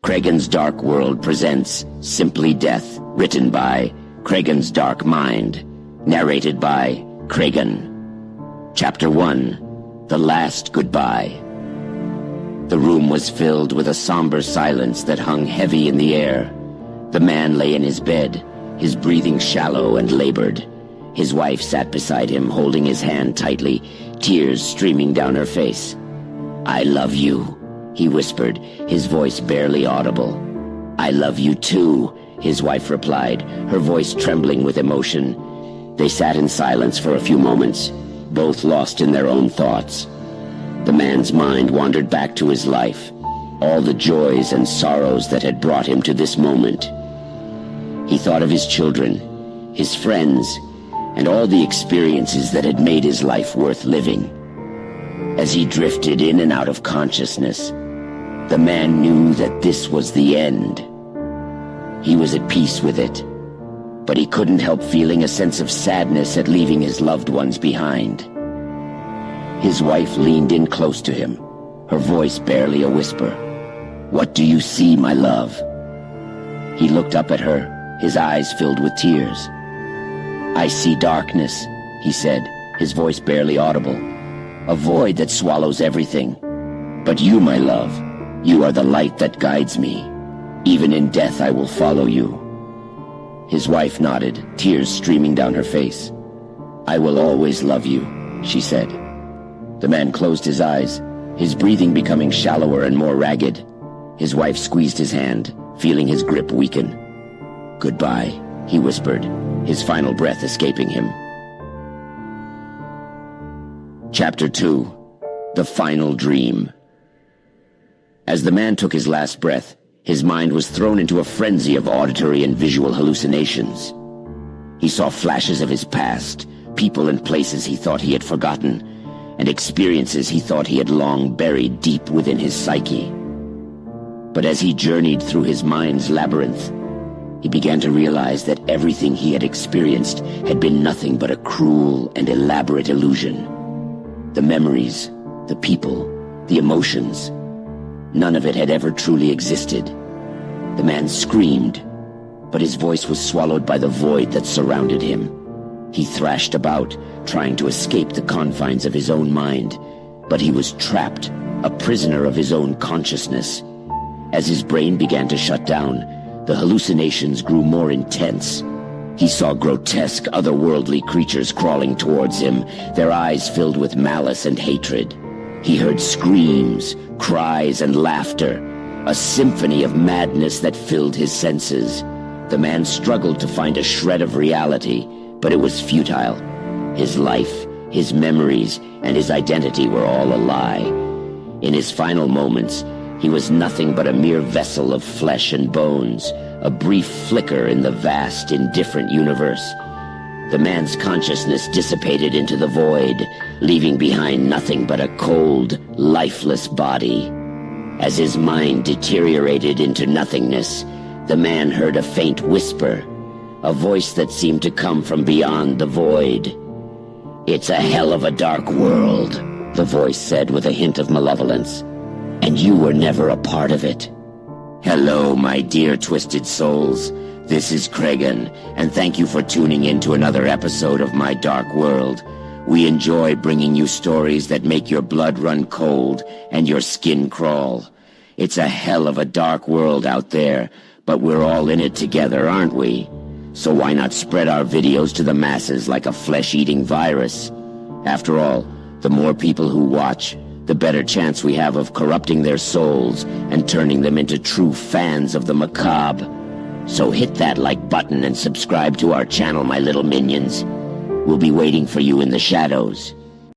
Kregon's Dark World presents Simply Death, written by Kregon's Dark Mind, narrated by Kregon. Chapter 1, The Last Goodbye. The room was filled with a somber silence that hung heavy in the air. The man lay in his bed, his breathing shallow and labored. His wife sat beside him, holding his hand tightly, tears streaming down her face. "I love you," he whispered, his voice barely audible. "I love you too," his wife replied, her voice trembling with emotion. They sat in silence for a few moments, both lost in their own thoughts. The man's mind wandered back to his life, all the joys and sorrows that had brought him to this moment. He thought of his children, his friends, and all the experiences that had made his life worth living. As he drifted in and out of consciousness, the man knew that this was the end. He was at peace with it, but he couldn't help feeling a sense of sadness at leaving his loved ones behind. His wife leaned in close to him, her voice barely a whisper. "What do you see, my love?" He looked up at her, his eyes filled with tears. "I see darkness," he said, his voice barely audible. "A void that swallows everything. But you, my love, you are the light that guides me. Even in death I will follow you." His wife nodded, tears streaming down her face. "I will always love you," she said. The man closed his eyes, his breathing becoming shallower and more ragged. His wife squeezed his hand, feeling his grip weaken. "Goodbye," he whispered, his final breath escaping him. Chapter 2, The Final Dream. As the man took his last breath, his mind was thrown into a frenzy of auditory and visual hallucinations. He saw flashes of his past, people and places he thought he had forgotten, and experiences he thought he had long buried deep within his psyche. But as he journeyed through his mind's labyrinth, he began to realize that everything he had experienced had been nothing but a cruel and elaborate illusion. The memories, the people, the emotions, none of it had ever truly existed. The man screamed, but his voice was swallowed by the void that surrounded him. He thrashed about, trying to escape the confines of his own mind, but he was trapped, a prisoner of his own consciousness. As his brain began to shut down, the hallucinations grew more intense. He saw grotesque, otherworldly creatures crawling towards him, their eyes filled with malice and hatred. He heard screams, cries, and laughter, a symphony of madness that filled his senses. The man struggled to find a shred of reality, but it was futile. His life, his memories, and his identity were all a lie. In his final moments, he was nothing but a mere vessel of flesh and bones, a brief flicker in the vast, indifferent universe. The man's consciousness dissipated into the void, leaving behind nothing but a cold, lifeless body. As his mind deteriorated into nothingness, the man heard a faint whisper, a voice that seemed to come from beyond the void. "It's a hell of a dark world," the voice said with a hint of malevolence, "and you were never a part of it." Hello, my dear twisted souls. This is Kregon, and thank you for tuning in to another episode of My Dark World. We enjoy bringing you stories that make your blood run cold and your skin crawl. It's a hell of a dark world out there, but we're all in it together, aren't we? So why not spread our videos to the masses like a flesh-eating virus? After all, the more people who watch, the better chance we have of corrupting their souls and turning them into true fans of the macabre. So hit that like button and subscribe to our channel, my little minions. We'll be waiting for you in the shadows.